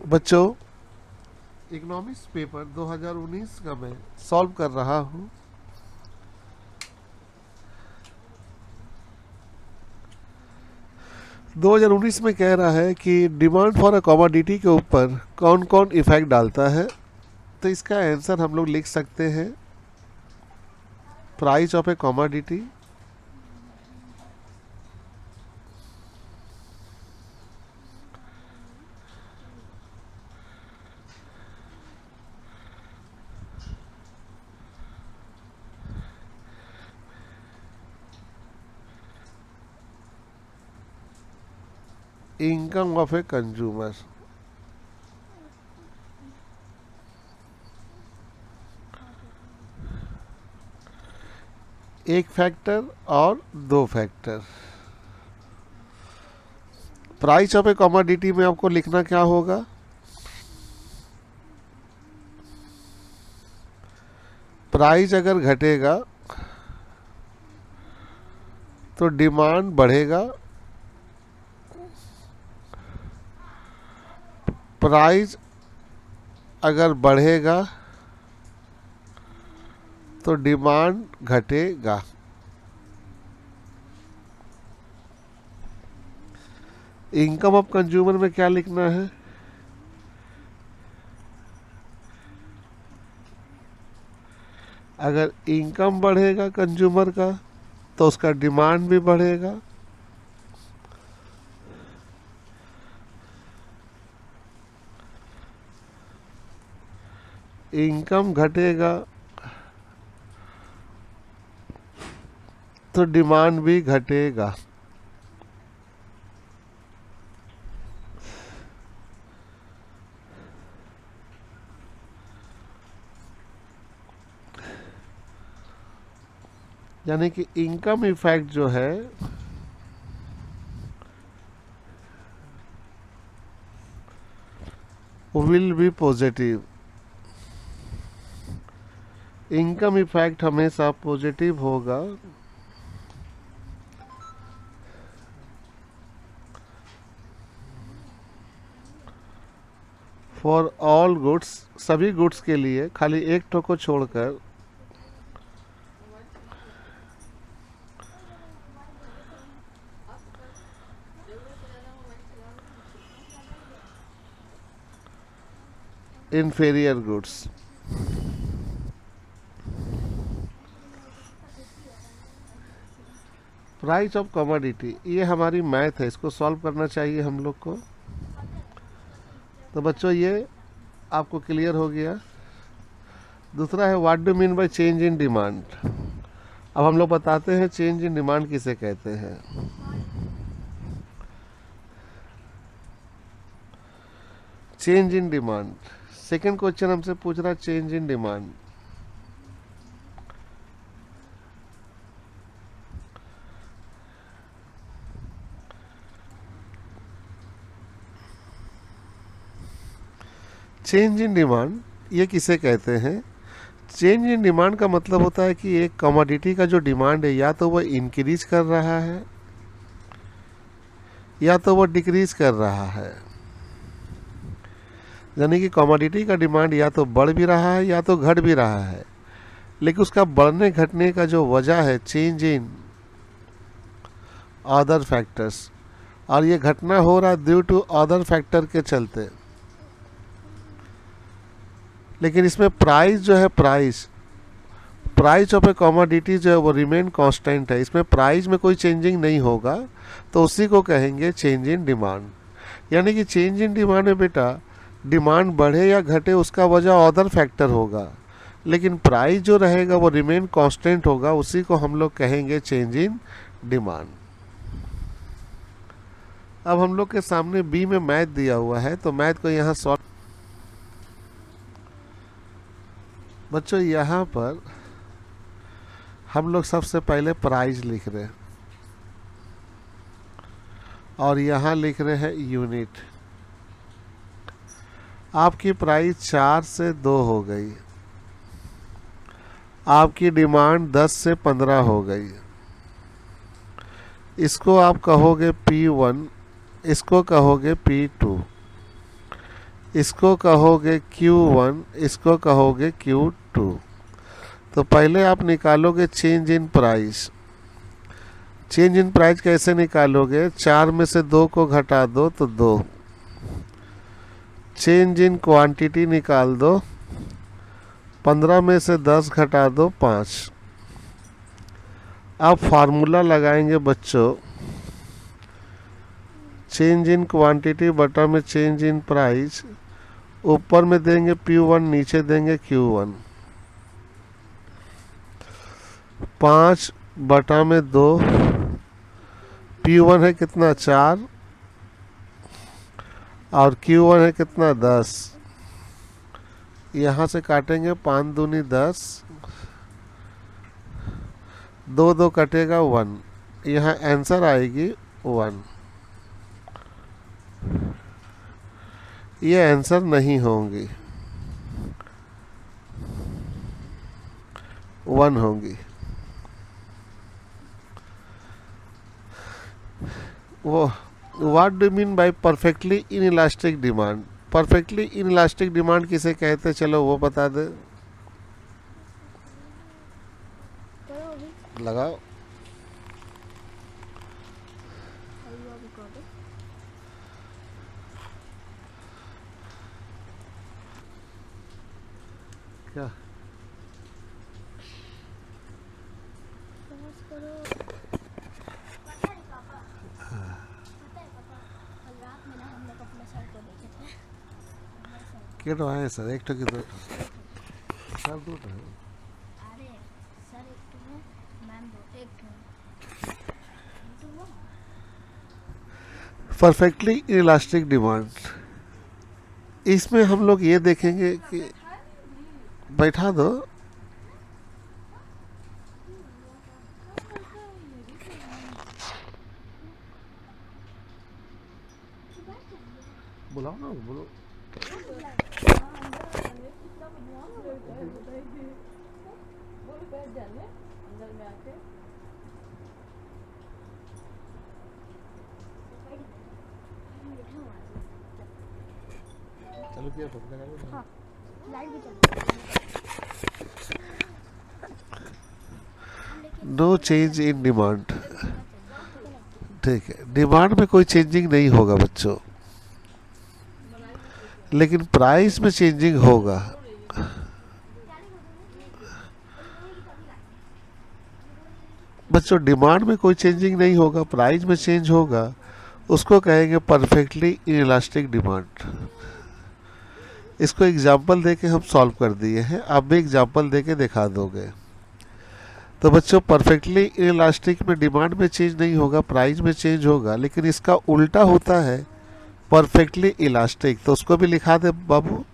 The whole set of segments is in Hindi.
बच्चों, इकोनॉमिक्स पेपर 2019 का मैं सॉल्व कर रहा हूँ। दो हजार उन्नीस में कह रहा है कि डिमांड फॉर अ कमोडिटी के ऊपर कौन कौन इफेक्ट डालता है। तो इसका आंसर हम लोग लिख सकते हैं, price of A commodity, income of a consumer. एक फैक्टर और दो factor. Price of A commodity में आपको लिखना क्या होगा, प्राइस अगर घटेगा तो डिमांड बढ़ेगा, प्राइस अगर बढ़ेगा तो डिमांड घटेगा। इनकम ऑफ कंज्यूमर में क्या लिखना है, अगर इनकम बढ़ेगा कंज्यूमर का तो उसका डिमांड भी बढ़ेगा, इनकम घटेगा तो डिमांड भी घटेगा। यानी कि इनकम इफेक्ट जो है will be positive. Income effect हमेशा पॉजिटिव होगा फॉर ऑल गुड्स, सभी गुड्स के लिए, खाली एक ठो को छोड़कर। Inferior goods. Price of commodity, ये हमारी मैथ है, इसको सॉल्व करना चाहिए हम लोग को। तो बच्चों ये आपको क्लियर हो गया। दूसरा है what do mean by change in demand. अब हम लोग बताते हैं चेंज इन डिमांड किसे कहते हैं। Change in demand, second question हमसे पूछ रहा है change in demand. Change in demand ये किसे कहते हैं। चेंज इन डिमांड का मतलब होता है कि एक कमोडिटी का जो डिमांड है या तो वह इंक्रीज कर रहा है या तो वह डिक्रीज कर रहा है। यानी कि कमोडिटी का डिमांड या तो बढ़ भी रहा है या तो घट भी रहा है, लेकिन उसका बढ़ने घटने का जो वजह है चेंज इन अदर फैक्टर्स, और ये घटना हो रहा है ड्यू टू अदर फैक्टर के चलते। लेकिन इसमें प्राइस जो है, प्राइस ऑफ ए कमोडिटी जो है वो रिमेन कांस्टेंट है, इसमें प्राइस में कोई चेंजिंग नहीं होगा, तो उसी को कहेंगे चेंज इन डिमांड। यानी कि चेंज इन डिमांड में बेटा डिमांड बढ़े या घटे उसका वजह अदर फैक्टर होगा, लेकिन प्राइस जो रहेगा वो रिमेन कांस्टेंट होगा, उसी को हम लोग कहेंगे चेंज इन डिमांड। अब हम लोग के सामने बी में मैथ दिया हुआ है, तो मैथ को यहाँ सॉल्व। बच्चों यहाँ पर हम लोग सबसे पहले प्राइस लिख रहे हैं और यहाँ लिख रहे हैं यूनिट। आपकी प्राइस 4 से 2 हो गई, आपकी डिमांड 10 से 15 हो गई। इसको आप कहोगे P1, इसको कहोगे P2। इसको कहोगे Q1, इसको कहोगे Q2। तो पहले आप निकालोगे change in price. Change in price कैसे निकालोगे? 4 में से 2 को घटा दो तो 2। चेंज इन क्वांटिटी निकाल दो, 15 में से 10 घटा दो 5। अब फार्मूला लगाएंगे बच्चों, चेंज इन क्वांटिटी बटा में चेंज इन प्राइस। ऊपर में देंगे P1, नीचे देंगे Q1। 5 बटा में 2, P1 है कितना 4 और Q1 है कितना 10। यहाँ से काटेंगे 5 दूनी 10, 2 2 कटेगा 1। यहाँ आंसर आएगी 1। ये आंसर नहीं होंगी, 1 होंगी। वो what do mean by perfectly in elastic demand? Perfectly in elastic demand किसे कहते, चलो वो बता दे। लगाओ। क्या क्या तो है सर? एक तो किधर सर दो तो है। परफेक्टली इलास्टिक डिमांड, इसमें हम लोग ये देखेंगे कि बैठा दो। बुलाओ ना, बोलो। चलो क्या पकड़ा? हाँ, लाइट भी चल। No change in demand. ठीक है, डिमांड में कोई चेंजिंग नहीं होगा बच्चों, लेकिन प्राइस में चेंजिंग होगा। बच्चों डिमांड में कोई चेंजिंग नहीं होगा, प्राइस में चेंज होगा, उसको कहेंगे परफेक्टली इनइलास्टिक डिमांड। इसको एग्जाम्पल देके हम सॉल्व कर दिए हैं, आप भी एग्जाम्पल देके दिखा दोगे। तो बच्चों परफेक्टली इनइलास्टिक में डिमांड में चेंज नहीं होगा, प्राइस में चेंज होगा, लेकिन इसका उल्टा होता है परफेक्टली इलास्टिक। तो उसको भी लिखा दे बाबू।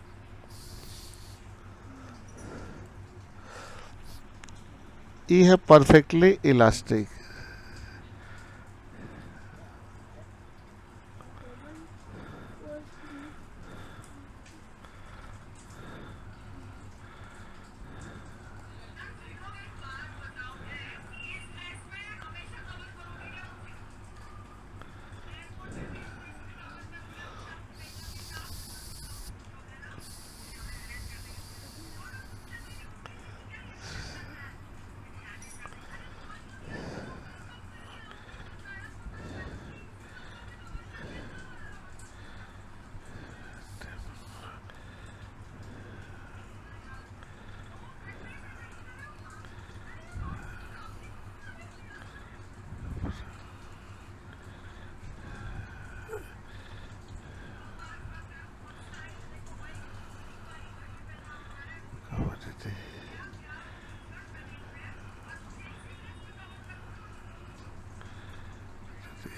ये है परफेक्टली इलास्टिक।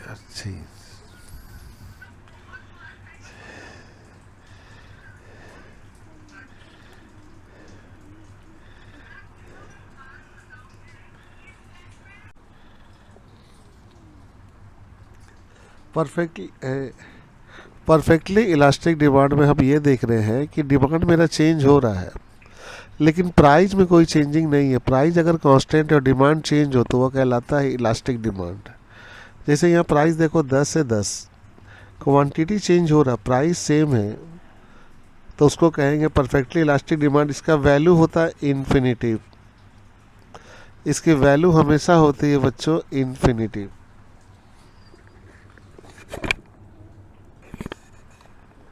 अच्छी परफेक्टली इलास्टिक डिमांड में हम ये देख रहे हैं कि डिमांड मेरा चेंज हो रहा है, लेकिन प्राइस में कोई चेंजिंग नहीं है। प्राइस अगर कांस्टेंट और डिमांड चेंज हो तो वह कहलाता है इलास्टिक डिमांड। जैसे यहाँ प्राइस देखो 10 से 10, क्वांटिटी चेंज हो रहा, प्राइस सेम है, तो उसको कहेंगे परफेक्टली इलास्टिक डिमांड। इसका वैल्यू होता है इन्फिनिटिव, इसकी वैल्यू हमेशा होती है बच्चों इन्फिनिटिव।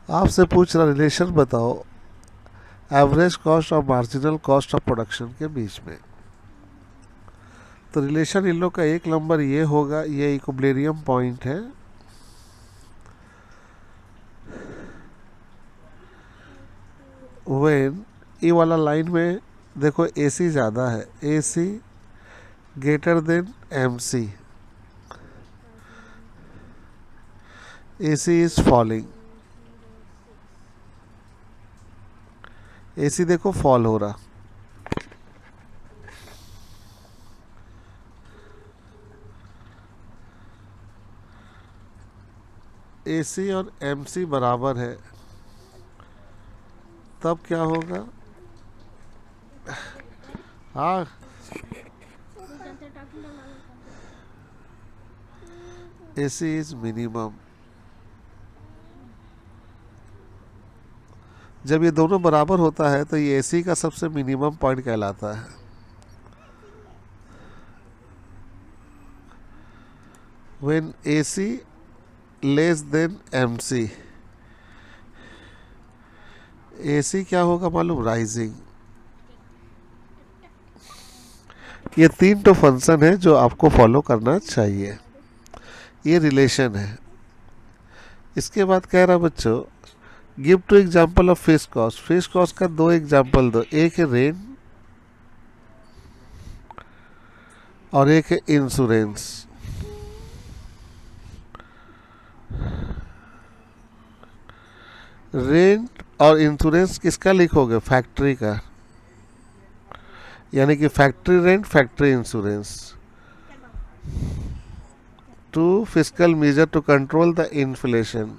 आपसे पूछ रहा रिलेशन बताओ एवरेज कॉस्ट और मार्जिनल कॉस्ट ऑफ प्रोडक्शन के बीच में। तो रिलेशन इन लोग का एक नंबर ये होगा, ये इक्विलिब्रियम पॉइंट है। व्हेन ये वाला लाइन में देखो AC ज़्यादा है, AC greater than MC, AC is falling, AC देखो फॉल हो रहा। AC और MC बराबर है, तब क्या होगा? हाँ, AC इज मिनिमम। जब ये दोनों बराबर होता है तो ये AC का सबसे मिनिमम पॉइंट कहलाता है। When AC less than MC, AC क्या होगा मालूम? राइजिंग। ये 3 तो फंक्शन है जो आपको फॉलो करना चाहिए, ये रिलेशन है। इसके बाद कह रहा बच्चों give two example of fix cost. Fix cost का 2 एग्जाम्पल दो, एक है रेंट और एक है इंश्योरेंस। रेंट और इंश्योरेंस किसका लिखोगे? फैक्ट्री का, यानी कि factory rent factory insurance. Two fiscal measure to control the inflation.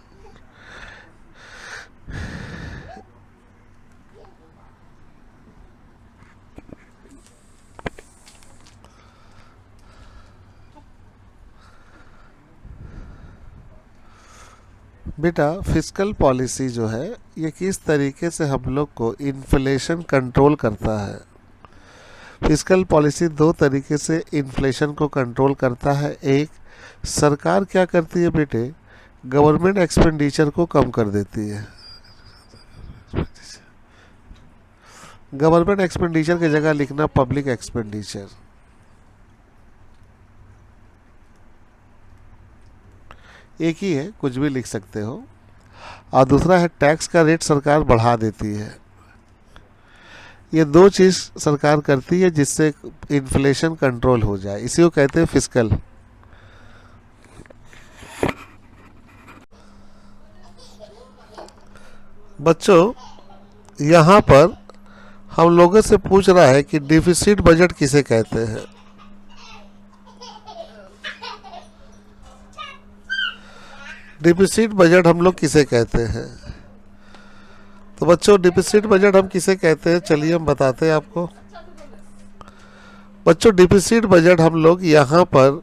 बेटा फिस्कल पॉलिसी जो है ये किस तरीके से हम लोग को इन्फ्लेशन कंट्रोल करता है। फिस्कल पॉलिसी 2 तरीके से इन्फ्लेशन को कंट्रोल करता है। एक, सरकार क्या करती है बेटे, गवर्नमेंट एक्सपेंडिचर को कम कर देती है। गवर्नमेंट एक्सपेंडिचर की जगह लिखना पब्लिक एक्सपेंडिचर। एक ही है, कुछ भी लिख सकते हो। और दूसरा है टैक्स का रेट सरकार बढ़ा देती है। ये 2 चीज़ सरकार करती है जिससे इन्फ्लेशन कंट्रोल हो जाए, इसी को कहते हैं फिस्कल। बच्चों यहाँ पर हम लोगों से पूछ रहा है कि डिफिसिट बजट किसे कहते हैं। डिफिसिट बजट हम लोग किसे कहते हैं? तो बच्चों डिफिसिट बजट हम किसे कहते हैं, चलिए हम बताते हैं आपको। बच्चों डिफिसिट बजट हम लोग यहाँ पर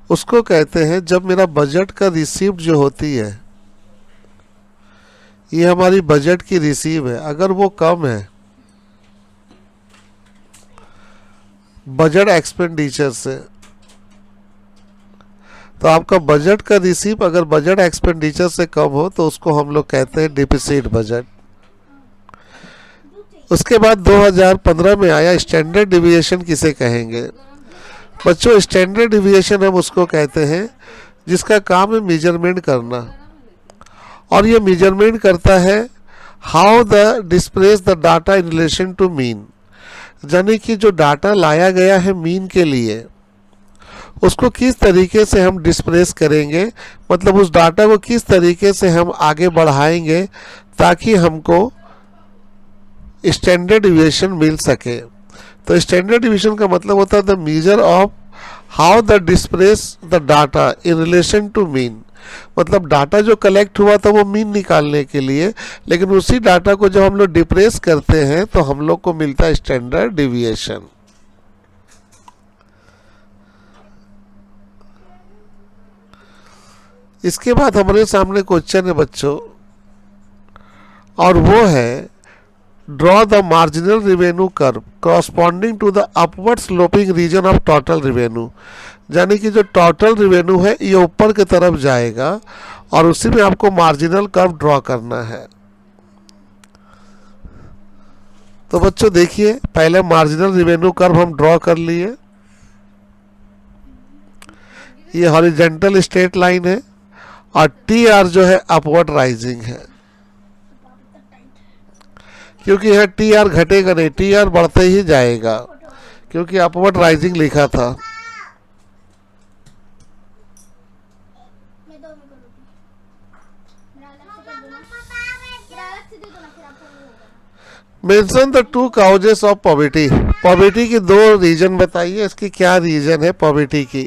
उसको कहते हैं जब मेरा बजट का रिसीप्ट जो होती है, ये हमारी बजट की रिसीव है, अगर वो कम है बजट एक्सपेंडिचर से, तो आपका बजट का रिसीव अगर बजट एक्सपेंडिचर से कम हो तो उसको हम लोग कहते हैं डिफिसिट बजट। उसके बाद 2015 में आया स्टैंडर्ड डिविएशन, किसे कहेंगे? बच्चों स्टैंडर्ड डिविएशन हम उसको कहते हैं जिसका काम है मेजरमेंट करना, और ये मेजरमेंट करता है how the displace the data in relation to mean, यानी कि जो डाटा लाया गया है मीन के लिए उसको किस तरीके से हम डिस्प्लेस करेंगे, मतलब उस डाटा को किस तरीके से हम आगे बढ़ाएंगे ताकि हमको स्टैंडर्ड डिविएशन मिल सके। तो स्टैंडर्ड डिविएशन का मतलब होता है the measure of how the displace the data in relation to mean, मतलब डाटा जो कलेक्ट हुआ था वो मीन निकालने के लिए, लेकिन उसी डाटा को जब हम लोग डिप्रेस करते हैं तो हम लोग को मिलता है स्टैंडर्ड डिविएशन। इसके बाद हमारे सामने क्वेश्चन है बच्चों, और वो है draw the marginal revenue curve corresponding to the upward sloping region of total revenue. यानी कि जो टोटल रिवेन्यू है ये ऊपर की तरफ जाएगा और उसी में आपको मार्जिनल कर्व ड्रॉ करना है। तो बच्चों देखिए, पहले मार्जिनल रिवेन्यू कर्व हम ड्रॉ कर लिए। ये हॉरिजॉन्टल स्ट्रेट लाइन है और टी आर जो है अपवर्ड राइजिंग है, क्योंकि यह टी आर घटेगा नहीं, टी आर बढ़ते ही जाएगा क्योंकि अपवर्ड राइजिंग लिखा था। Mention the two causes of poverty. Poverty की दो रीजन बताइए, इसकी क्या रीजन है पॉवर्टी की।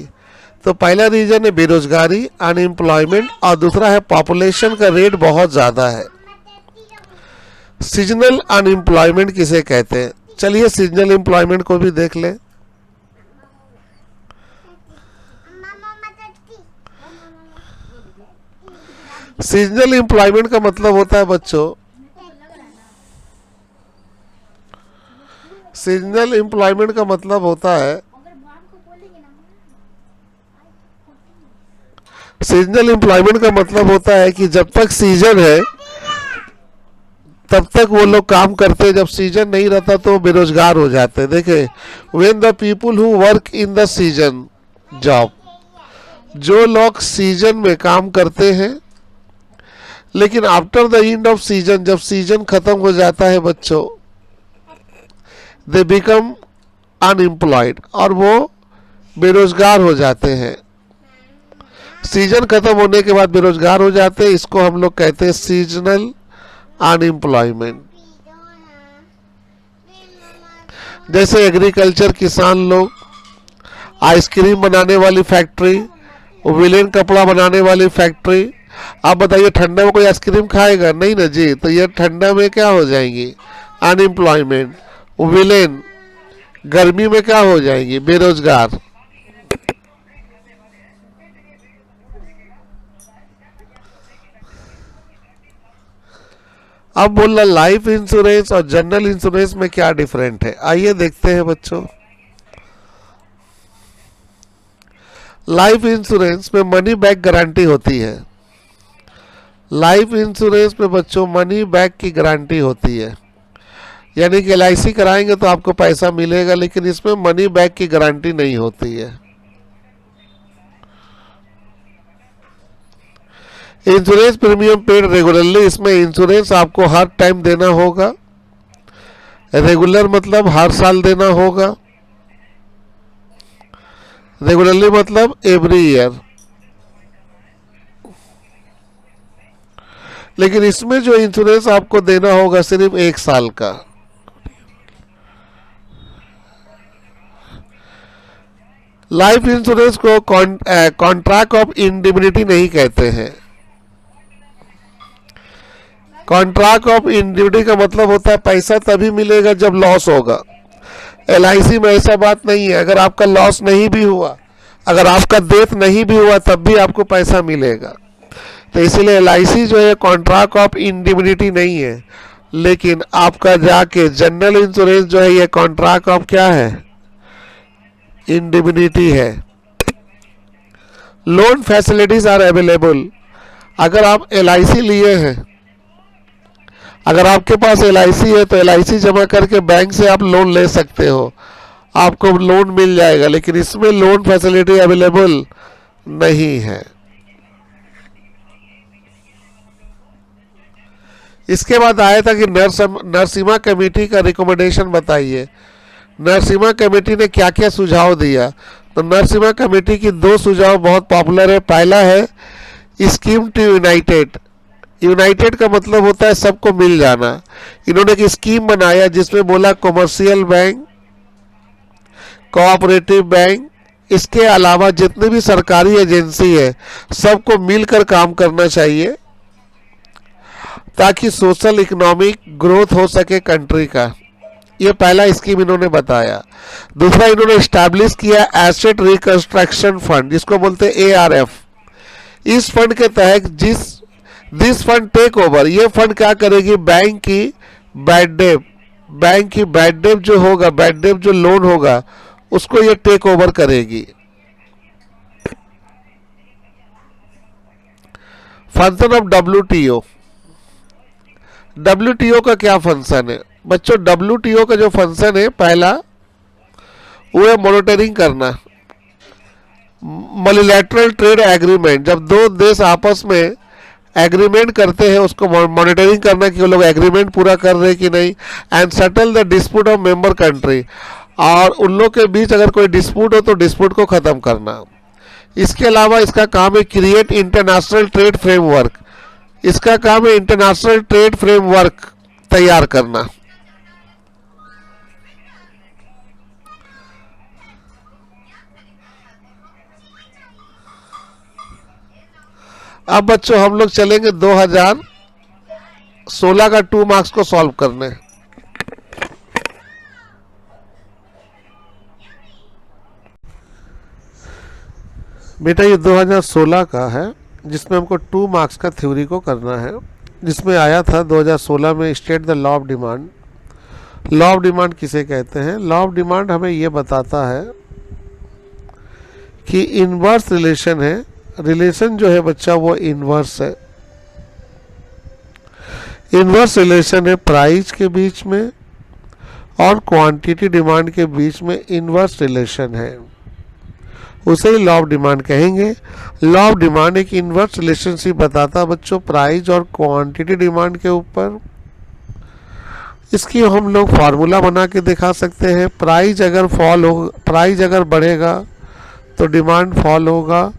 तो पहला रीजन है बेरोजगारी, अनएम्प्लॉयमेंट, और दूसरा है पॉपुलेशन का रेट बहुत ज़्यादा है। सीजनल अनएम्प्लॉयमेंट किसे कहते हैं? चलिए सीजनल एम्प्लॉयमेंट को भी देख लें। सीजनल एम्प्लॉयमेंट का मतलब होता है बच्चों, सीजनल एम्प्लॉयमेंट का मतलब होता है, सीजनल एम्प्लॉयमेंट का मतलब होता है कि जब तक सीजन है तब तक वो लोग काम करते हैं, जब सीजन नहीं रहता तो बेरोजगार हो जाते हैं। देखे, when the people who work in the season job, जो लोग सीजन में काम करते हैं लेकिन after the end off season, जब सीजन खत्म हो जाता है बच्चों, दे बिकम अनएम्प्लॉयड, और वो बेरोजगार हो जाते हैं। सीजन खत्म होने के बाद बेरोजगार हो जाते हैं, इसको हम लोग कहते हैं सीजनल अनएम्प्लॉयमेंट। जैसे एग्रीकल्चर किसान लोग, आइसक्रीम बनाने वाली फैक्ट्री, विलेन कपड़ा बनाने वाली फैक्ट्री। आप बताइए ठंडा में कोई आइसक्रीम खाएगा? नहीं ना जी, तो ये ठंडा में क्या हो जाएंगी? अनएम्प्लॉयमेंट। विलेन गर्मी में क्या हो जाएंगी? बेरोजगार। अब बोलना लाइफ इंश्योरेंस और जनरल इंश्योरेंस में क्या डिफरेंट है, आइए देखते हैं बच्चों। लाइफ इंश्योरेंस में मनी बैक गारंटी होती है। लाइफ इंश्योरेंस में बच्चों मनी बैक की गारंटी होती है, यानी कि LIC कराएंगे तो आपको पैसा मिलेगा, लेकिन इसमें मनी बैक की गारंटी नहीं होती है। इंश्योरेंस प्रीमियम पेड रेगुलरली, इसमें इंश्योरेंस आपको हर टाइम देना होगा। रेगुलर मतलब हर साल देना होगा, रेगुलरली मतलब एवरी ईयर। लेकिन इसमें जो इंश्योरेंस आपको देना होगा सिर्फ 1 साल का। लाइफ इंश्योरेंस को कॉन्ट्रैक्ट ऑफ इंडिमिनिटी नहीं कहते हैं। कॉन्ट्रैक्ट ऑफ इंडिमिनिटी का मतलब होता है पैसा तभी मिलेगा जब लॉस होगा। LIC में ऐसा बात नहीं है, अगर आपका लॉस नहीं भी हुआ, अगर आपका डेथ नहीं भी हुआ, तब भी आपको पैसा मिलेगा। तो इसीलिए LIC जो है कॉन्ट्रैक्ट ऑफ इंडिमिनिटी नहीं है, लेकिन आपका जाके जनरल इंश्योरेंस जो है ये कॉन्ट्रैक्ट ऑफ क्या है? इंडिमिनिटी है। Loan facilities are available. अगर आप LIC लिए हैं, अगर आपके पास LIC है तो LIC जमा करके बैंक से आप लोन ले सकते हो, आपको लोन मिल जाएगा, लेकिन इसमें लोन फैसिलिटी अवेलेबल नहीं है। इसके बाद आया था कि नरसिम्हा कमेटी का रिकमेंडेशन बताइए। नरसिम्हा कमेटी ने क्या क्या सुझाव दिया? तो नरसिम्हा कमेटी की 2 सुझाव बहुत पॉपुलर है। पहला है स्कीम टू यूनाइटेड। यूनाइटेड का मतलब होता है सबको मिल जाना। इन्होंने एक स्कीम बनाया जिसमें बोला कॉमर्शियल बैंक, कोऑपरेटिव बैंक, इसके अलावा जितने भी सरकारी एजेंसी है सबको मिलकर काम करना चाहिए ताकि सोशल इकोनॉमिक ग्रोथ हो सके कंट्री का। ये पहला स्कीम इन्होंने बताया। दूसरा इन्होंने एस्टैब्लिश किया एसेट रिकंस्ट्रक्शन फंड, जिसको बोलते हैं ARF। इस फंड के तहत दिस फंड टेक ओवर, ये फंड क्या करेगी, बैंक की बैड डेट, बैंक की बैड डेट जो होगा, बैड डेट जो लोन होगा उसको ये टेक ओवर करेगी। फंक्शन ऑफ डब्ल्यूटीओ, डब्ल्यूटीओ का क्या फंक्शन है बच्चों, डब्ल्यूटीओ का जो फंक्शन है पहला वो है मॉनिटरिंग करना। मल्टीलैटरल ट्रेड एग्रीमेंट, जब दो देश आपस में एग्रीमेंट करते हैं उसको मॉनिटरिंग करना कि वो लोग एग्रीमेंट पूरा कर रहे हैं कि नहीं। And settle the dispute of member country, और उन लोग के बीच अगर कोई डिस्प्यूट हो तो डिस्प्यूट को ख़त्म करना। इसके अलावा इसका काम है क्रिएट इंटरनेशनल ट्रेड फ्रेमवर्क, इसका काम है इंटरनेशनल ट्रेड फ्रेमवर्क तैयार करना। अब बच्चों हम लोग चलेंगे 2016 का 2 मार्क्स को सॉल्व करने। बेटा ये 2016 का है जिसमें हमको 2 मार्क्स का थ्योरी को करना है, जिसमें आया था 2016 में state the law of demand. Law of demand किसे कहते हैं, लॉ ऑफ डिमांड हमें ये बताता है कि इनवर्स रिलेशन है, रिलेशन जो है बच्चा वो इनवर्स है। इनवर्स रिलेशन है प्राइस के बीच में और क्वांटिटी डिमांड के बीच में इनवर्स रिलेशन है, उसे ही लॉ ऑफ डिमांड कहेंगे। लॉ ऑफ डिमांड एक इनवर्स रिलेशनशिप बताता बच्चों प्राइस और क्वांटिटी डिमांड के ऊपर। इसकी हम लोग फार्मूला बना के दिखा सकते हैं। प्राइस अगर फॉल हो, प्राइस अगर बढ़ेगा तो डिमांड फॉल होगा,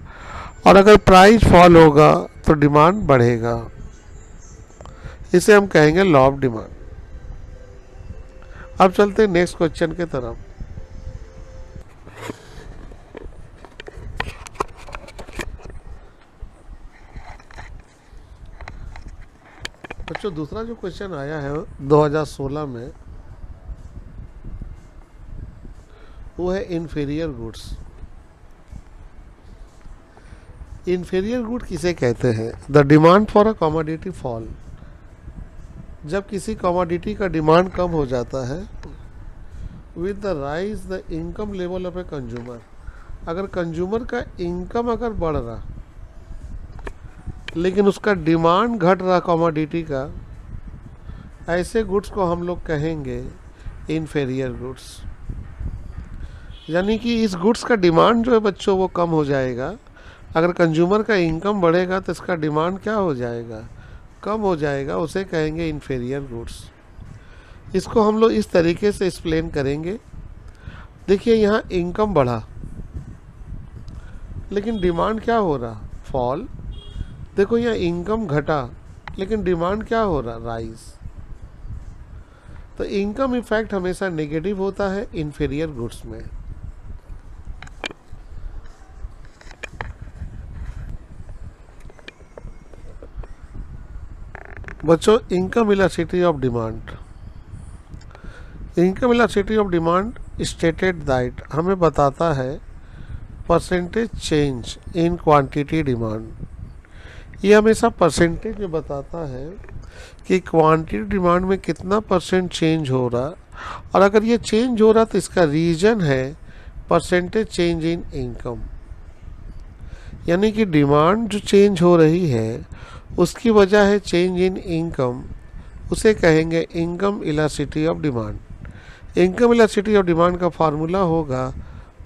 और अगर प्राइस फॉल होगा तो डिमांड बढ़ेगा। इसे हम कहेंगे लॉ ऑफ डिमांड। अब चलते हैं नेक्स्ट क्वेश्चन की तरफ। बच्चों दूसरा जो क्वेश्चन आया है 2016 में वो है इन्फीरियर गुड्स। इन्फीरियर गुड किसे कहते हैं, the demand for a commodity fall, जब किसी कमोडिटी का डिमांड कम हो जाता है with the rise the income level of a consumer, अगर कंज्यूमर का इनकम अगर बढ़ रहा लेकिन उसका डिमांड घट रहा कमोडिटी का, ऐसे गुड्स को हम लोग कहेंगे इन्फीरियर गुड्स। यानी कि इस गुड्स का डिमांड जो है बच्चों वो कम हो जाएगा, अगर कंज्यूमर का इनकम बढ़ेगा तो इसका डिमांड क्या हो जाएगा, कम हो जाएगा, उसे कहेंगे इन्फीरियर गुड्स। इसको हम लोग इस तरीके से एक्सप्लेन करेंगे। देखिए यहाँ इनकम बढ़ा लेकिन डिमांड क्या हो रहा, फॉल। देखो यहाँ इनकम घटा लेकिन डिमांड क्या हो रहा, राइज। तो इनकम इफेक्ट हमेशा नेगेटिव होता है इन्फीरियर गुड्स में। बच्चों income elasticity of demand, income elasticity of demand stated that हमें बताता है percentage change in quantity demand. ये हमेशा परसेंटेज में बताता है कि क्वांटिटी डिमांड में कितना परसेंट चेंज हो रहा, और अगर ये चेंज हो रहा तो इसका रीजन है परसेंटेज चेंज इन इनकम। यानी कि डिमांड जो चेंज हो रही है उसकी वजह है चेंज इन इनकम, उसे कहेंगे income elasticity of demand. Income elasticity of demand का फार्मूला होगा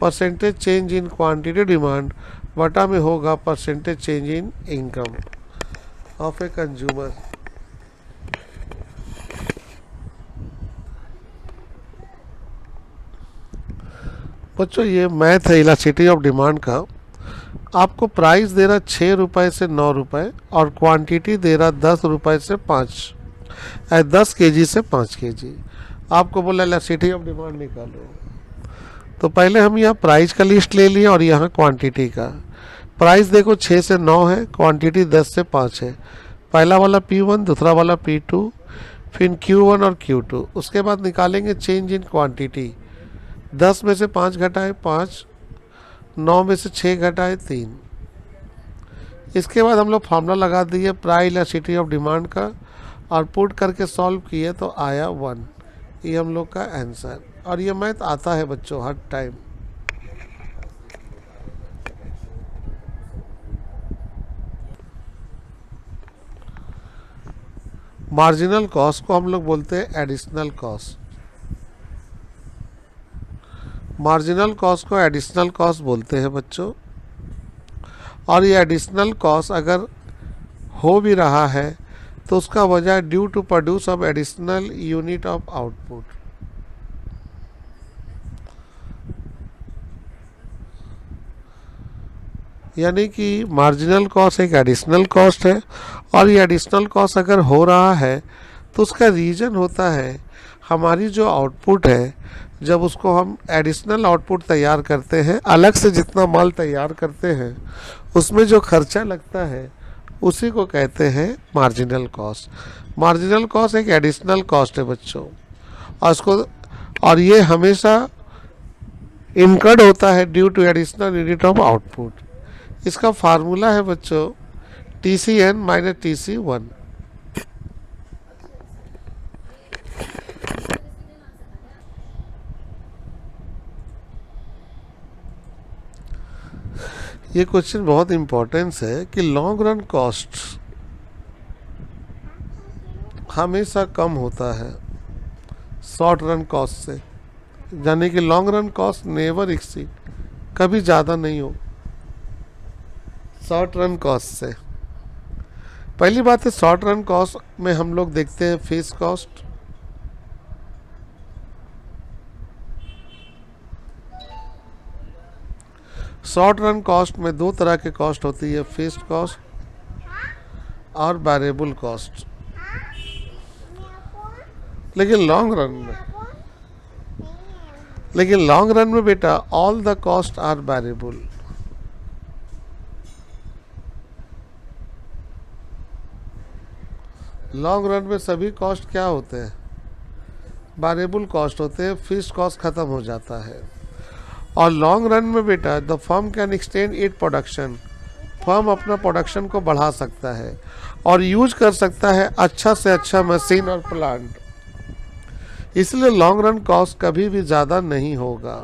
percentage change in quantity demand बटा में होगा percentage change in income of a consumer. बच्चों ये मैथ है इलास्टिसिटी ऑफ डिमांड का। आपको प्राइस दे रहा 6 रुपये से 9 रुपये और क्वांटिटी दे रहा 10 रुपये से 5, 10 केजी से 5 केजी। आपको बोला इलास्टिसिटी ऑफ डिमांड निकालो, तो पहले हम यहाँ प्राइस का लिस्ट ले लिए और यहाँ क्वांटिटी का। प्राइस देखो 6 से 9 है, क्वांटिटी 10 से 5 है। पहला वाला P1, दूसरा वाला P2, फिर Q1 और Q2। उसके बाद निकालेंगे चेंज इन क्वांटिटी। 10 में से 5 घटाए 5, 9 में से 6 घटाए 3, इसके बाद हम लोग फार्मूला लगा दिए प्राइस इलास्टिसिटी ऑफ डिमांड का और पुट करके सॉल्व किए तो आया 1। ये हम लोग का आंसर। और ये मैथ आता है बच्चों हर टाइम। मार्जिनल कॉस्ट को हम लोग बोलते हैं एडिशनल कॉस्ट। मार्जिनल कॉस्ट को एडिशनल कॉस्ट बोलते हैं बच्चों। और ये एडिशनल कॉस्ट अगर हो भी रहा है तो उसका वजह due to produce of additional unit of output. यानी कि मार्जिनल कॉस्ट एक एडिशनल कॉस्ट है और ये एडिशनल कॉस्ट अगर हो रहा है तो उसका रीज़न होता है हमारी जो आउटपुट है, जब उसको हम एडिशनल आउटपुट तैयार करते हैं, अलग से जितना माल तैयार करते हैं उसमें जो खर्चा लगता है उसी को कहते हैं मार्जिनल कॉस्ट। मार्जिनल कॉस्ट एक एडिशनल कॉस्ट है बच्चों और और ये हमेशा इनकर्ड होता है due to additional unit of output. इसका फार्मूला है बच्चों TCN माइनस TC1। ये क्वेश्चन बहुत इंपॉर्टेंस है कि लॉन्ग रन कॉस्ट हमेशा कम होता है शॉर्ट रन कॉस्ट से। यानी कि long run cost never exceed, कभी ज़्यादा नहीं हो शॉर्ट रन कॉस्ट से। पहली बात है शॉर्ट रन कॉस्ट में हम लोग देखते हैं face cost, short run cost में दो तरह के कॉस्ट होती है, फिक्स्ड कॉस्ट और वेरिएबल कॉस्ट। लेकिन लॉन्ग रन में बेटा all the cost are variable. Long run में सभी कॉस्ट क्या होते हैं, वेरिएबल कॉस्ट होते हैं, फिक्स्ड कॉस्ट खत्म हो जाता है। और लॉन्ग रन में बेटा the firm can extend it production, firm अपना प्रोडक्शन को बढ़ा सकता है और यूज कर सकता है अच्छा से अच्छा मशीन और प्लांट। इसलिए लॉन्ग रन कॉस्ट कभी भी ज़्यादा नहीं होगा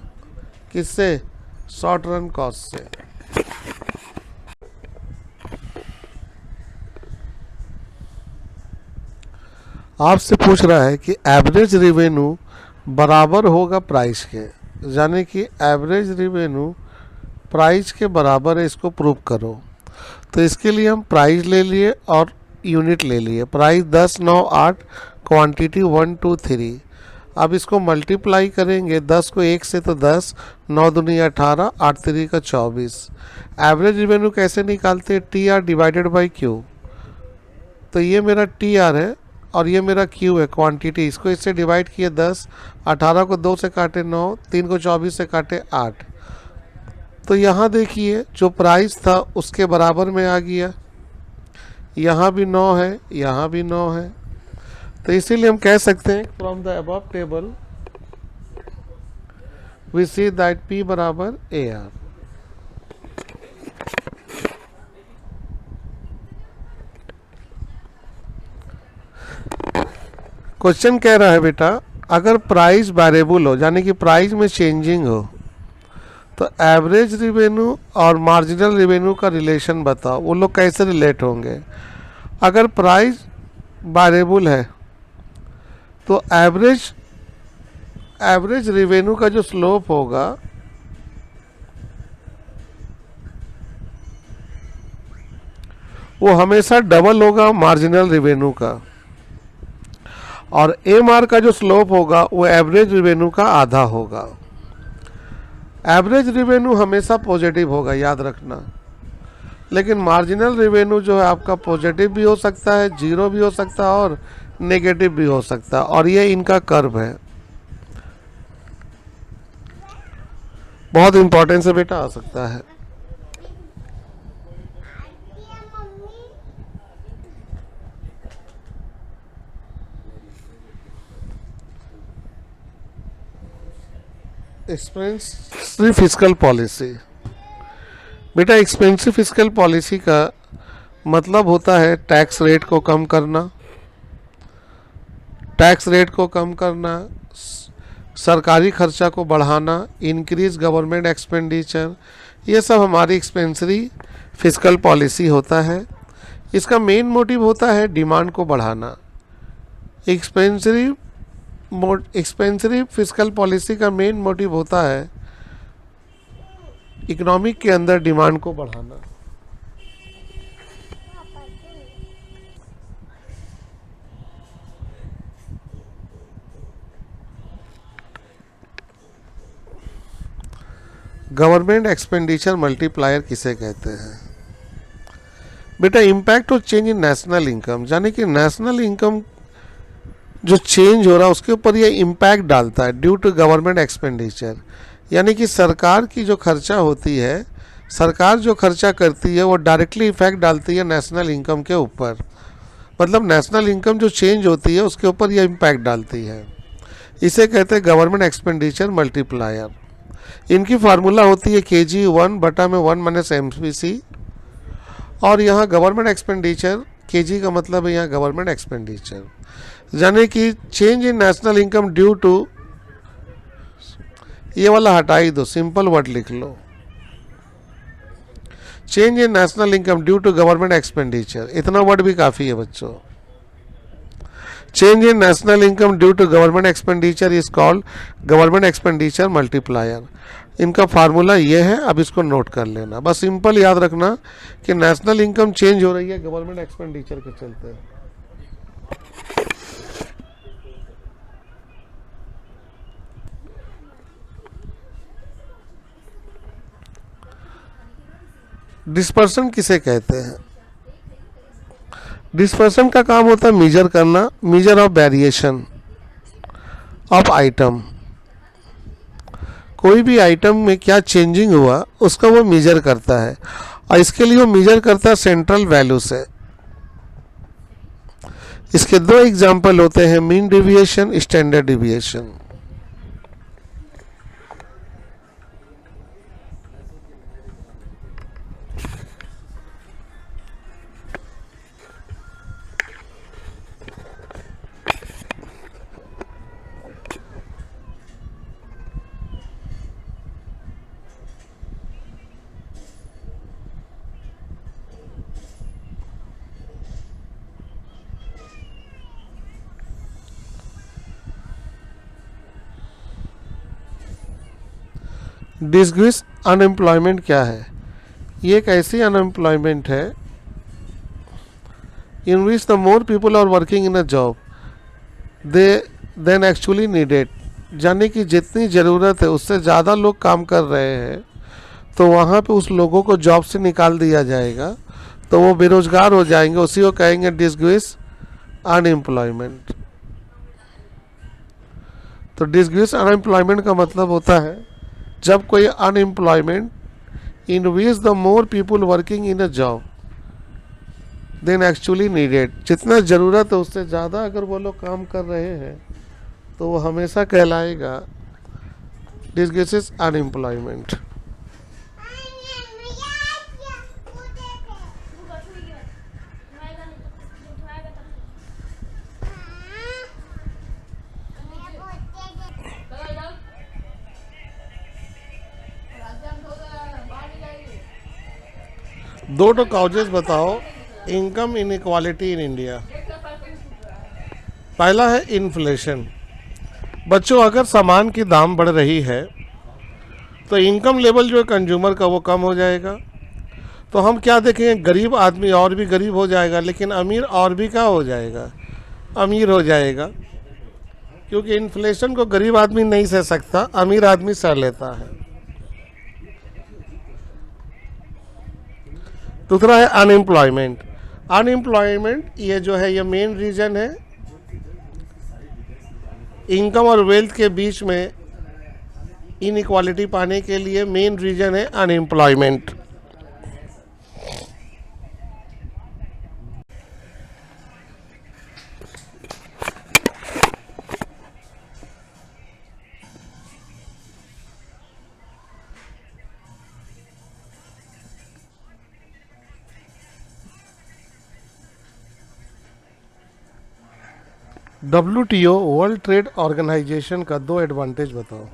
किससे, शॉर्ट रन कॉस्ट से। आपसे पूछ रहा है कि एवरेज रेवेन्यू बराबर होगा प्राइस के, यानी कि एवरेज रेवेन्यू प्राइस के बराबर है, इसको प्रूव करो। तो इसके लिए हम प्राइस ले लिए और यूनिट ले लिए। Price 10, 9, 8, quantity 1, 2, 3। अब इसको मल्टीप्लाई करेंगे, 10 को 1 से तो 10, 9 दूनी 18, 8 3 का 24। एवरेज रेवेन्यू कैसे निकालते हैं, TR डिवाइडेड बाई Q। तो ये मेरा TR है और ये मेरा Q है क्वांटिटी। इसको इससे डिवाइड किए 10, 18 को 2 से काटे 9, 3 को 24 से काटे 8। तो यहाँ देखिए जो प्राइस था उसके बराबर में आ गया, यहाँ भी 9 है, यहाँ भी 9 है। तो इसीलिए हम कह सकते हैं from the above table we see that P बराबर AR। क्वेश्चन कह रहा है बेटा अगर प्राइस वेरिएबल हो, यानी कि प्राइस में चेंजिंग हो, तो एवरेज रेवेन्यू और मार्जिनल रेवेन्यू का रिलेशन बताओ, वो लोग कैसे रिलेट होंगे। अगर प्राइस वेरिएबल है तो एवरेज रेवेन्यू का जो स्लोप होगा वो हमेशा डबल होगा मार्जिनल रेवेन्यू का, और MR का जो स्लोप होगा वो एवरेज रेवेन्यू का आधा होगा। एवरेज रेवेन्यू हमेशा पॉजिटिव होगा, याद रखना। लेकिन मार्जिनल रेवेन्यू जो है आपका पॉजिटिव भी हो सकता है, जीरो भी हो सकता है और नेगेटिव भी हो सकता है। और ये इनका कर्व है, बहुत इंपॉर्टेंट से बेटा आ सकता है। एक्सपेंसिव फिस्कल पॉलिसी, बेटा एक्सपेंसिव फिस्कल पॉलिसी का मतलब होता है टैक्स रेट को कम करना, टैक्स रेट को कम करना, सरकारी खर्चा को बढ़ाना, इंक्रीज गवर्नमेंट एक्सपेंडिचर, ये सब हमारी एक्सपेंसरी फिजिकल पॉलिसी होता है। इसका मेन मोटिव होता है डिमांड को बढ़ाना। एक्सपेंसरी एक्सपेंसिव फिजिकल पॉलिसी का मेन मोटिव होता है इकोनॉमिक के अंदर डिमांड को बढ़ाना। गवर्नमेंट एक्सपेंडिचर मल्टीप्लायर किसे कहते हैं? बेटा इम्पैक्ट और चेंज इन नेशनल इनकम, यानी कि नेशनल इनकम जो चेंज हो रहा है उसके ऊपर ये इम्पैक्ट डालता है ड्यू टू गवर्नमेंट एक्सपेंडिचर। यानी कि सरकार की जो खर्चा होती है, सरकार जो खर्चा करती है वो डायरेक्टली इफेक्ट डालती है नेशनल इनकम के ऊपर। मतलब नेशनल इनकम जो चेंज होती है उसके ऊपर ये इम्पैक्ट डालती है। इसे कहते हैं गवर्नमेंट एक्सपेंडिचर मल्टीप्लायर। इनकी फार्मूला होती है kg 1/1 - MPC। और यहाँ गवर्नमेंट एक्सपेंडिचर, kg का मतलब है यहाँ गवर्नमेंट एक्सपेंडिचर, यानी कि change in national income due to, ये वाला हटा ही दो, सिंपल वर्ड लिख लो, change in national income due to government expenditure, इतना वर्ड भी काफ़ी है बच्चों। Change in national income due to government expenditure is called government expenditure multiplier. इनका फार्मूला ये है, अब इसको नोट कर लेना। बस सिंपल याद रखना कि नेशनल इनकम चेंज हो रही है गवर्नमेंट एक्सपेंडिचर के चलते। डिस्पर्सन किसे कहते हैं? डिस्पर्सन का काम होता है मेजर करना, measure of variation of item. कोई भी आइटम में क्या चेंजिंग हुआ उसका वो मेजर करता है, और इसके लिए वो मेजर करता है सेंट्रल वैल्यू से। इसके दो एग्जाम्पल होते हैं, mean deviation, standard deviation. Disguised unemployment क्या है? ये एक ऐसी अनएम्प्लॉयमेंट है in which the more people are working in a job they than actually needed, यानी कि जितनी ज़रूरत है उससे ज़्यादा लोग काम कर रहे हैं तो वहाँ पे उस लोगों को जॉब से निकाल दिया जाएगा, तो वो बेरोजगार हो जाएंगे, उसी को कहेंगे डिसग्रीस अनएम्प्लॉयमेंट। तो डिसग्रीस अनएम्प्लॉयमेंट का मतलब होता है जब कोई unemployment in which the more people working in a job then actually needed, जितना ज़रूरत है उससे ज़्यादा अगर वो लोग काम कर रहे हैं तो वो हमेशा कहलाएगा डिसग्रीस अनएम्प्लॉयमेंट। दो तो कॉजेज बताओ इनकम इनइक्वालिटी इन इंडिया। पहला है इन्फ्लेशन। बच्चों अगर सामान की दाम बढ़ रही है तो इनकम लेवल जो है कंज्यूमर का वो कम हो जाएगा, तो हम क्या देखेंगे, गरीब आदमी और भी गरीब हो जाएगा, लेकिन अमीर और भी क्या हो जाएगा, अमीर हो जाएगा, क्योंकि इन्फ्लेशन को गरीब आदमी नहीं सह सकता, अमीर आदमी सह लेता है। दूसरा है अनएम्प्लॉयमेंट। अनएम्प्लॉयमेंट ये जो है ये मेन रीजन है इनकम और वेल्थ के बीच में इनइक्वालिटी पाने के लिए, मेन रीजन है unemployment. WTO world trade organisation का दो एडवांटेज बताओ।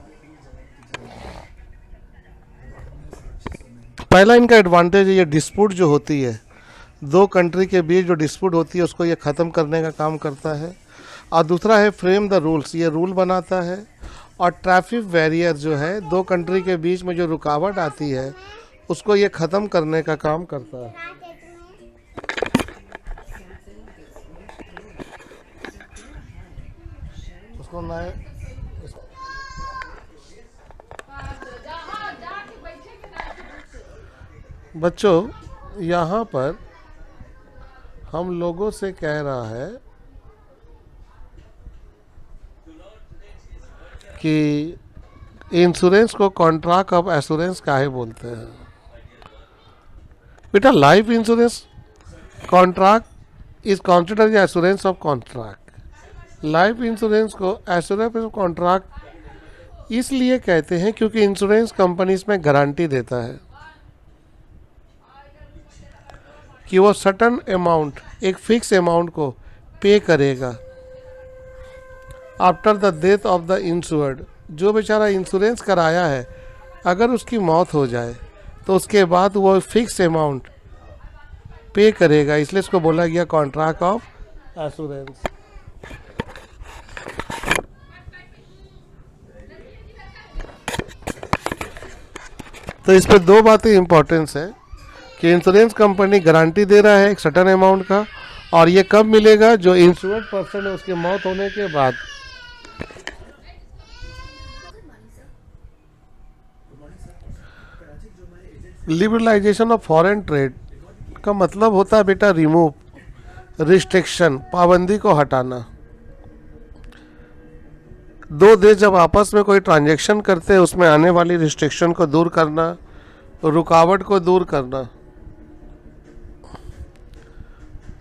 पहला इनका एडवांटेज है, ये डिस्प्यूट जो होती है, दो कंट्री के बीच जो डिस्प्यूट होती है उसको ये ख़त्म करने का काम करता है। और दूसरा है फ्रेम द रूल्स, ये रूल बनाता है। और ट्रैफिक बैरियर जो है, दो कंट्री के बीच में जो रुकावट आती है उसको ये ख़त्म करने का काम करता है। उसको नए बच्चों, यहाँ पर हम लोगों से कह रहा है कि इंश्योरेंस को कॉन्ट्रैक्ट ऑफ एश्योरेंस काहे बोलते हैं। बेटा, life insurance contract is considered assurance of contract. Life insurance को एश्योरेंस ऑफ कॉन्ट्रैक्ट इसलिए कहते हैं क्योंकि इंश्योरेंस कंपनी इसमें गारंटी देता है कि वो सर्टन अमाउंट, एक फिक्स अमाउंट को पे करेगा after the death of the insured. जो बेचारा इंश्योरेंस कराया है, अगर उसकी मौत हो जाए तो उसके बाद वो फिक्स अमाउंट पे करेगा, इसलिए इसको बोला गया कॉन्ट्रैक्ट ऑफ एश्योरेंस। तो इस पर दो बातें इंपॉर्टेंस है कि इंश्योरेंस कंपनी गारंटी दे रहा है एक सर्टन अमाउंट का, और ये कब मिलेगा, जो इंश्योर्ड पर्सन है उसकी मौत होने के बाद। लिबरलाइजेशन ऑफ फॉरेन ट्रेड का मतलब होता है बेटा रिमूव, रिस्ट्रिक्शन, पाबंदी को हटाना। दो देश जब आपस में कोई ट्रांजैक्शन करते हैं उसमें आने वाली रिस्ट्रिक्शन को दूर करना, रुकावट को दूर करना।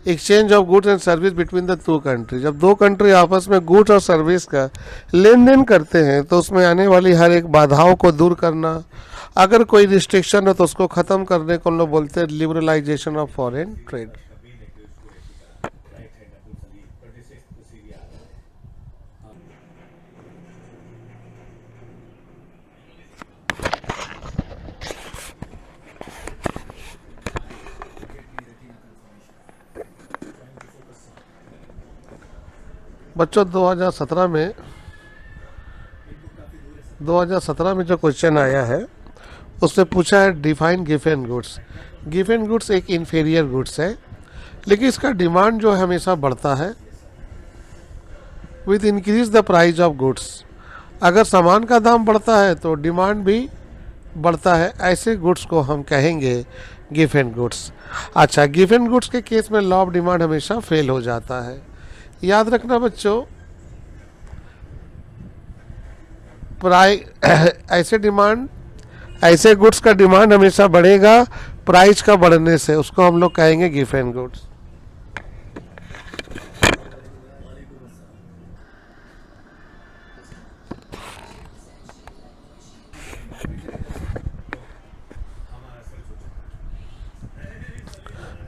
Exchange of goods and service between the two country, जब दो कंट्री आपस में गुड्स और सर्विस का लेन देन करते हैं तो उसमें आने वाली हर एक बाधाओं को दूर करना। अगर कोई रिस्ट्रिक्शन है तो उसको ख़त्म करने को हम लोग बोलते हैं लिबरलाइजेशन ऑफ फॉरेन ट्रेड। बच्चों, 2017 में जो क्वेश्चन आया है उसमें पूछा है define given goods. Given goods एक इन्फीरियर गुड्स है, लेकिन इसका डिमांड जो है हमेशा बढ़ता है with increase the price of goods. अगर सामान का दाम बढ़ता है तो डिमांड भी बढ़ता है, ऐसे गुड्स को हम कहेंगे गिवन गुड्स। अच्छा, गिवन गुड्स के केस में लॉ ऑफ डिमांड हमेशा फेल हो जाता है। याद रखना बच्चों, ऐसे गुड्स का डिमांड हमेशा बढ़ेगा प्राइस का बढ़ने से, उसको हम लोग कहेंगे गिवन गुड्स।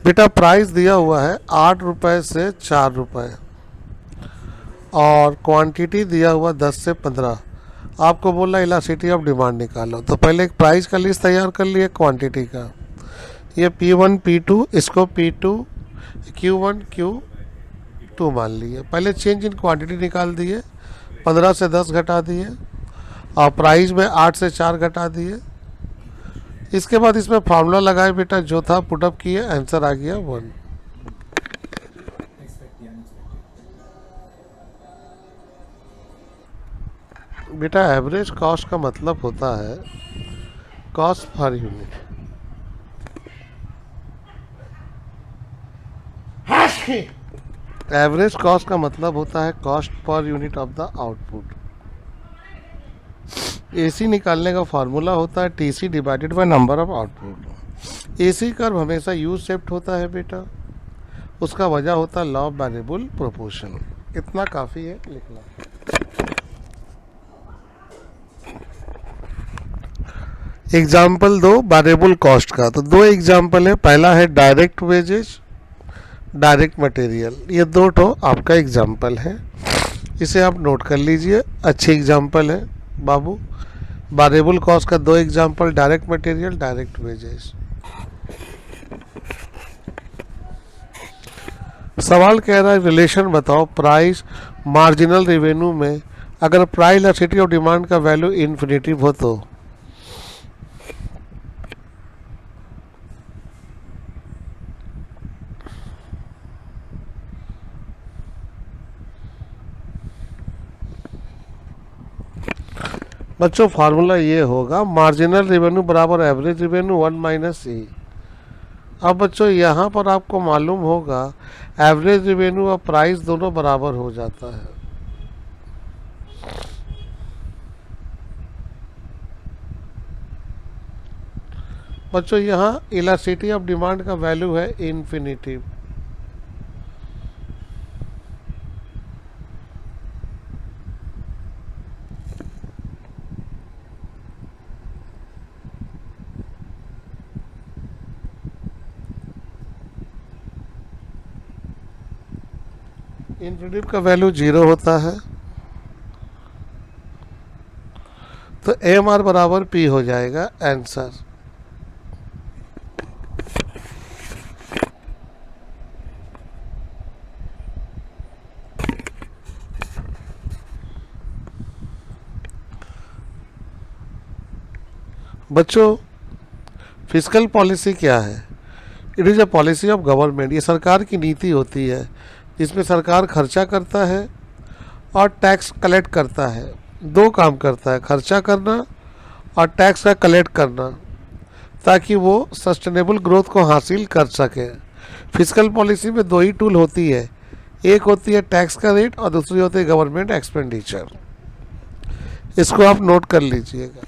बेटा, प्राइस दिया हुआ है 8 रुपए से 4 रुपए और क्वांटिटी दिया हुआ 10 से 15। आपको बोला इलास्टिसिटी ऑफ डिमांड निकालो, तो पहले एक प्राइस का लिस्ट तैयार कर लिए क्वांटिटी का। ये P1 P2, इसको P2 Q1 Q2 मान लिए। पहले चेंज इन क्वांटिटी निकाल दिए, 15 से 10 घटा दिए और प्राइस में 8 से 4 घटा दिए। इसके बाद इसमें फार्मूला लगाए बेटा, जो था पुटअप किए, आंसर आ गया 1। बेटा, एवरेज कॉस्ट का मतलब होता है cost per unit. Average cost का मतलब होता है cost per unit of the output. AC निकालने का फार्मूला होता है TC divided by number of output. AC curve हमेशा यू शेप्ड होता है बेटा, उसका वजह होता है लॉ ऑफ वेरिएबल प्रोपोर्शन। इतना काफ़ी है लिखना। एग्जाम्पल दो वेरिएबल कॉस्ट का, तो दो एग्जाम्पल है। पहला है डायरेक्ट वेजेस, डायरेक्ट मटेरियल, ये दो आपका एग्जाम्पल है। इसे आप नोट कर लीजिए, अच्छी एग्जाम्पल है बाबू। वेरिएबल कॉस्ट का 2 example, direct material, direct wages. सवाल कह रहा है रिलेशन बताओ प्राइस मार्जिनल रेवेन्यू में अगर प्राइस इलास्टिसिटी ऑफ डिमांड का वैल्यू इन्फिनिटिव हो तो। बच्चों फार्मूला ये होगा, मार्जिनल रेवेन्यू बराबर एवरेज रेवेन्यू 1 माइनस ई। अब बच्चों यहाँ पर आपको मालूम होगा एवरेज रेवेन्यू और प्राइस दोनों बराबर हो जाता है। बच्चों यहाँ इलास्टिसिटी ऑफ डिमांड का वैल्यू है इन्फिनिटिव। इन्फिनिटिव का वैल्यू 0 होता है, तो एम आर बराबर पी हो जाएगा आंसर। बच्चों फिस्कल पॉलिसी क्या है? It is a policy of government. ये सरकार की नीति होती है जिसमें सरकार खर्चा करता है और टैक्स कलेक्ट करता है। 2 काम करता है, खर्चा करना और टैक्स का कलेक्ट करना, ताकि वो सस्टेनेबल ग्रोथ को हासिल कर सके। फिस्कल पॉलिसी में 2 ही टूल होती है, एक होती है टैक्स का रेट और दूसरी होती है गवर्नमेंट एक्सपेंडिचर। इसको आप नोट कर लीजिएगा।